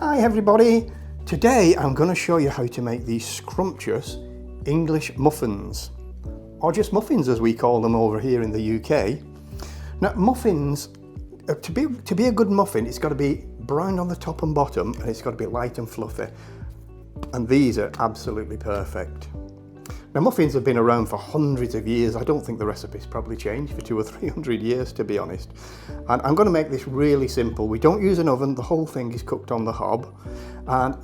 Hi everybody! Today I'm going to show you how to make these scrumptious English muffins, or just muffins as we call them over here in the UK. Now muffins, to be a good muffin, it's got to be brown on the top and bottom, and it's got to be light and fluffy, and these are absolutely perfect. Now muffins have been around for hundreds of years. I don't think the recipe's probably changed for 200 or 300 years, to be honest. And I'm going to make this really simple. We don't use an oven, the whole thing is cooked on the hob. And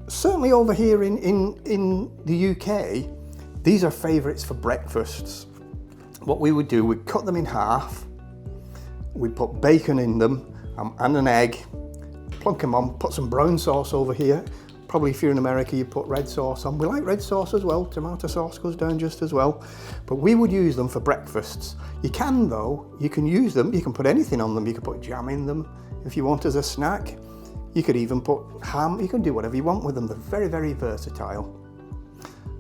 certainly over here in the UK, these are favourites for breakfasts. What we would do, we'd cut them in half, we'd put bacon in them and an egg, plunk them on, put some brown sauce over here. Probably if you're in America, you put red sauce on. We like red sauce as well. Tomato sauce goes down just as well. But we would use them for breakfasts. You can though, you can use them, you can put anything on them. You can put jam in them if you want as a snack. You could even put ham, you can do whatever you want with them. They're very, very versatile.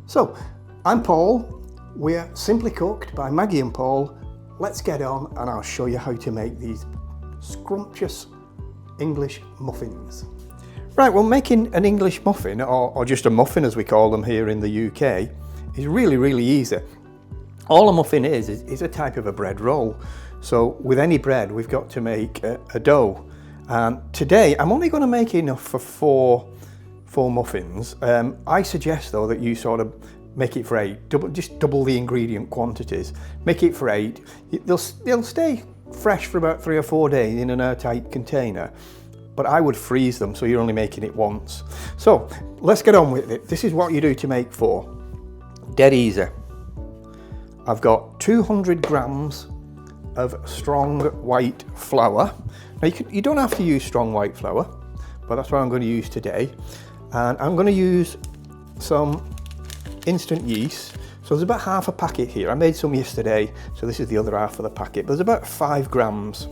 So, I'm Paul. We're Simply Cooked by Maggie and Paul. Let's get on and I'll show you how to make these scrumptious English muffins. Right, well, making an English muffin, or just a muffin as we call them here in the UK, is really, really easy. All a muffin is a type of a bread roll. So with any bread, we've got to make a dough. Today, I'm only going to make enough for four muffins. I suggest, though, that you sort of make it for 8, just double the ingredient quantities. Make it for 8. They'll stay fresh for about 3 or 4 days in an airtight container. But I would freeze them, so you're only making it once. So let's get on with it. This is what you do to make 4. Dead easy. I've got 200 grams of strong white flour. Now you don't have to use strong white flour, but that's what I'm going to use today. And I'm going to use some instant yeast. So there's about half a packet here. I made some yesterday, so this is the other half of the packet. There's about 5 grams.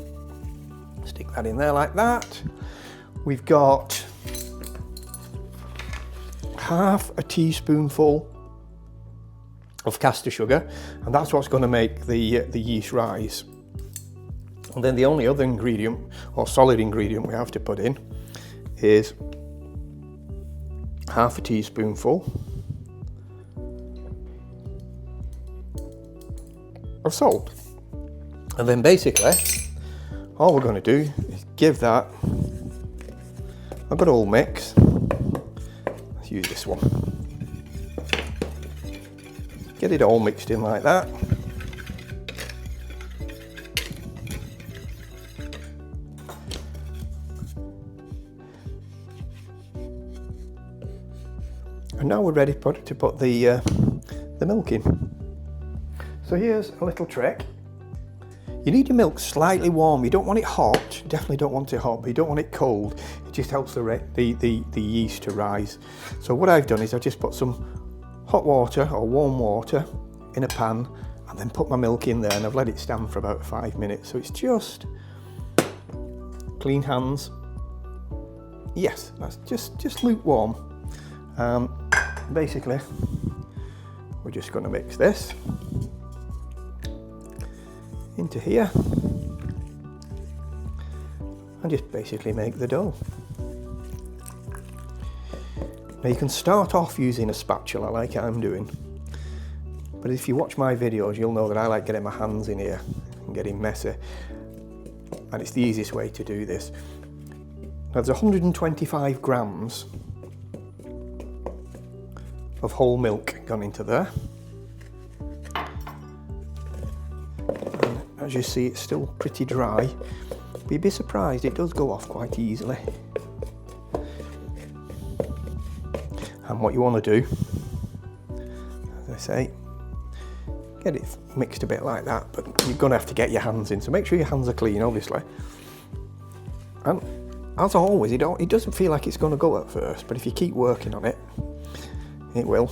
Stick that in there like that. We've got half a teaspoonful of castor sugar, and that's what's going to make the yeast rise. And then the only other ingredient, or solid ingredient, we have to put in is half a teaspoonful of salt. And then basically, all we're going to do is give that a good old mix. Let's use this one. Get it all mixed in like that. And now we're ready to put the milk in. So here's a little trick. You need your milk slightly warm. You don't want it hot, definitely don't want it hot, but you don't want it cold. It just helps the yeast to rise. So what I've done is I've just put some hot water or warm water in a pan and then put my milk in there, and I've let it stand for about 5 minutes. So it's just clean hands. Yes, that's just lukewarm. Basically, we're just going to mix this into here and just basically make the dough. Now you can start off using a spatula like I'm doing, but if you watch my videos you'll know that I like getting my hands in here and getting messy, and it's the easiest way to do this. Now there's 125 grams of whole milk gone into there. As you see, it's still pretty dry, but you'd be surprised, it does go off quite easily. And what you want to do, as I say, get it mixed a bit like that, but you're going to have to get your hands in, so make sure your hands are clean, obviously. And as always, it doesn't feel like it's going to go at first, but if you keep working on it, it will.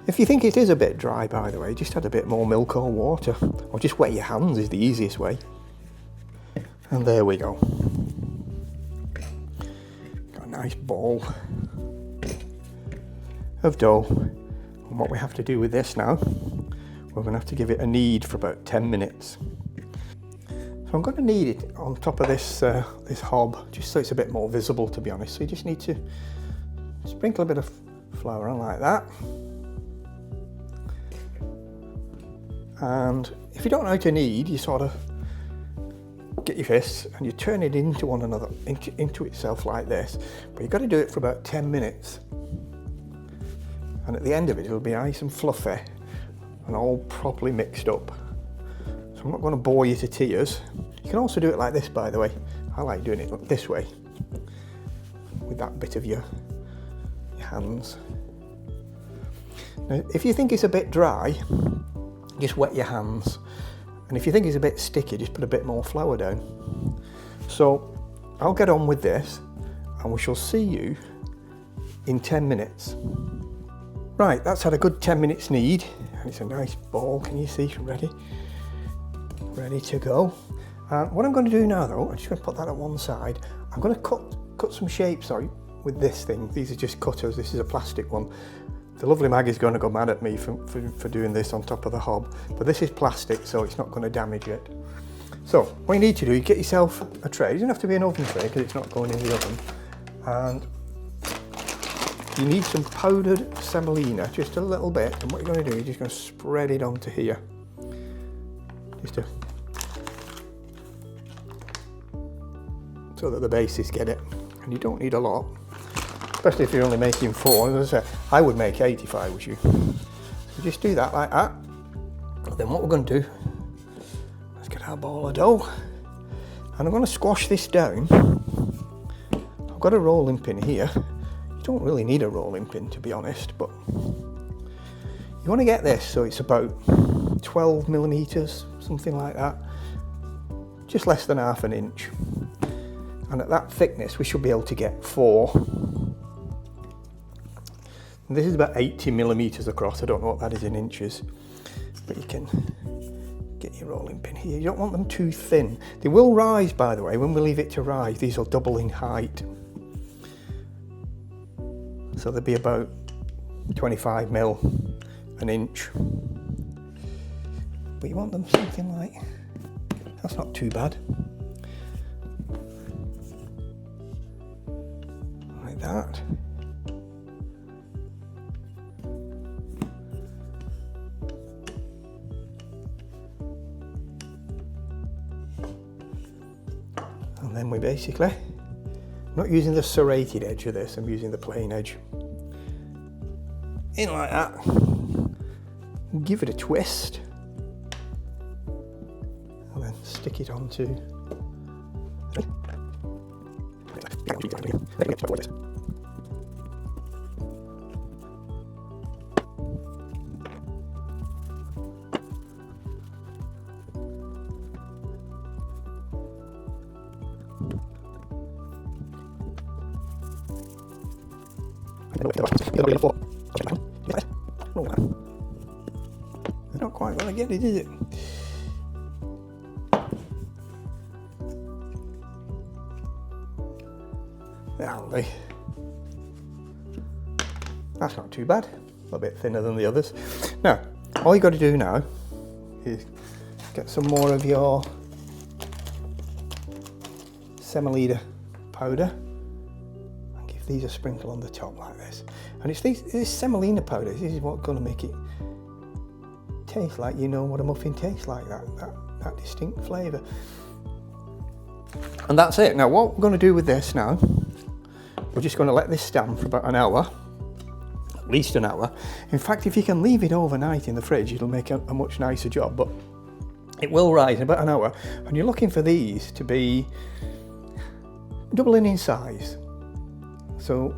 If you think it is a bit dry, by the way, just add a bit more milk or water, or just wet your hands is the easiest way. And there we go. Got a nice ball of dough. And what we have to do with this now, we're going to have to give it a knead for about 10 minutes. So I'm going to knead it on top of this this hob, just so it's a bit more visible, to be honest. So you just need to sprinkle a bit of flour on like that. And if you don't know how to knead, you sort of get your fists and you turn it into one another, into itself like this. But you've got to do it for about 10 minutes. And at the end of it, it'll be nice and fluffy and all properly mixed up. So I'm not going to bore you to tears. You can also do it like this, by the way. I like doing it this way, with that bit of your hands. Now, if you think it's a bit dry, just wet your hands. And if you think it's a bit sticky, just put a bit more flour down. So I'll get on with this and we shall see you in 10 minutes. Right, that's had a good 10 minutes knead and it's a nice ball, can you see, ready to go. And what I'm going to do now though, I'm just going to put that on one side. I'm going to cut some shapes out with this thing. These are just cutters, this is a plastic one. The lovely Maggie's going to go mad at me for doing this on top of the hob, but this is plastic, so it's not going to damage it. So what you need to do, you get yourself a tray. It doesn't have to be an oven tray because it's not going in the oven. And you need some powdered semolina, just a little bit. And what you're going to do, you're just going to spread it onto here. So that the bases get it. And you don't need a lot. Especially if you're only making 4. As I say, I would make 8 if I was you. So just do that like that. And then what we're going to do, let's get our ball of dough. And I'm going to squash this down. I've got a rolling pin here. You don't really need a rolling pin, to be honest, but you want to get this so it's about 12 millimeters, something like that. Just less than half an inch. And at that thickness, we should be able to get 4. This is about 80 millimeters across. I don't know what that is in inches, but you can get your rolling pin here. You don't want them too thin. They will rise, by the way, when we leave it to rise. These will double in height. So they'll be about 25 mil, an inch. But you want them something like, that's not too bad. Like that. And then we basically, I'm not using the serrated edge of this, I'm using the plain edge. In like that. Give it a twist. And then stick it onto. I don't quite want to get it, is it? That'll do. That's not too bad. A little bit thinner than the others. Now, all you got to do now is get some more of your semolina powder. These are sprinkled on the top like this, and it's this semolina powder. This is what's going to make it taste like, you know, what a muffin tastes like, that distinct flavour. And that's it. Now what we're going to do with this now, we're just going to let this stand for about an hour, at least an hour. In fact, if you can leave it overnight in the fridge, it'll make a much nicer job, but it will rise in about an hour. And you're looking for these to be doubling in size. So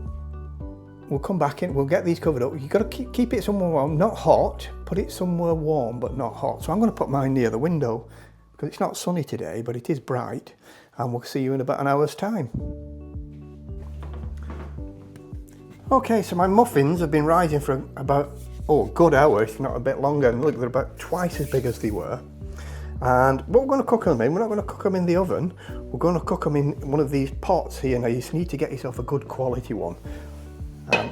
we'll come back in, we'll get these covered up. You've got to keep it somewhere warm, not hot. Put it somewhere warm, but not hot. So I'm going to put mine near the window because it's not sunny today, but it is bright. And we'll see you in about an hour's time. Okay, so my muffins have been rising for about, a good hour, if not a bit longer. And look, they're about twice as big as they were. And what we're going to cook them in, we're not going to cook them in the oven, we're going to cook them in one of these pots here. Now you just need to get yourself a good quality one.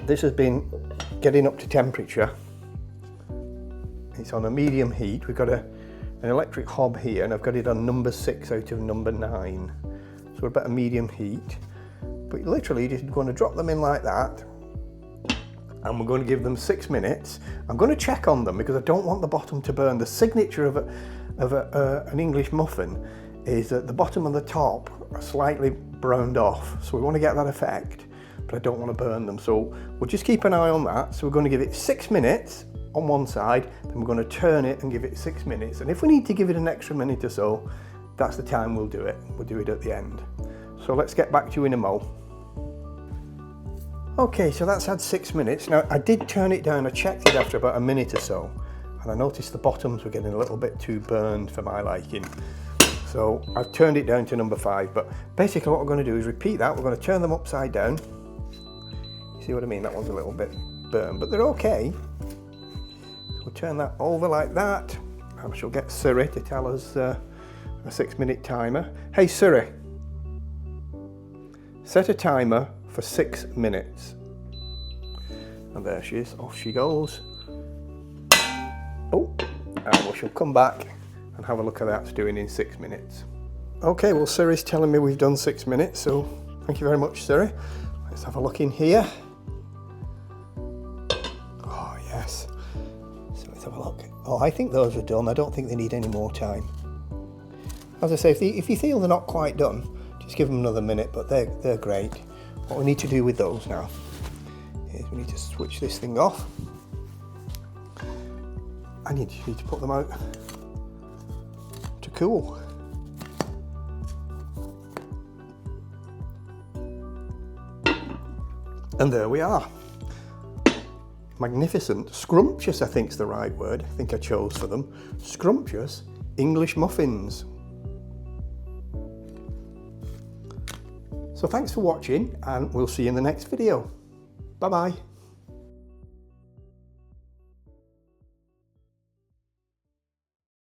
This has been getting up to temperature. It's on a medium heat. We've got to an electric hob here, and I've got it on number 6 out of number 9. So we're about a medium heat. But literally just going to drop them in like that, and we're going to give them 6 minutes. I'm going to check on them because I don't want the bottom to burn. The signature of an English muffin is that the bottom and the top are slightly browned off. So we want to get that effect, but I don't want to burn them. So we'll just keep an eye on that. So we're going to give it 6 minutes on one side, then we're going to turn it and give it 6 minutes. And if we need to give it an extra minute or so, that's the time we'll do it. We'll do it at the end. So let's get back to you in a mo. Okay, so that's had 6 minutes. Now I did turn it down, I checked it after about a minute or so, and I noticed the bottoms were getting a little bit too burned for my liking. So I've turned it down to number 5, but basically what we're going to do is repeat that. We're going to turn them upside down. You see what I mean? That one's a little bit burned, but they're okay. We'll turn that over like that, and I shall get Siri to tell us a 6 minute timer. Hey Siri, set a timer for 6 minutes. And there she is, off she goes. Oh, and we shall come back and have a look at that it's doing in 6 minutes. Okay, well Siri's telling me we've done 6 minutes, so thank you very much Siri. Let's have a look in here. Oh yes, so let's have a look. Oh, I think those are done. I don't think they need any more time. As I say, if you feel they're not quite done, just give them another minute, but they're great. What we need to do with those now is we need to switch this thing off. And you need to put them out to cool. And there we are. Magnificent, scrumptious I think is the right word. I think I chose for them. Scrumptious English muffins. So thanks for watching, and we'll see you in the next video. Bye bye.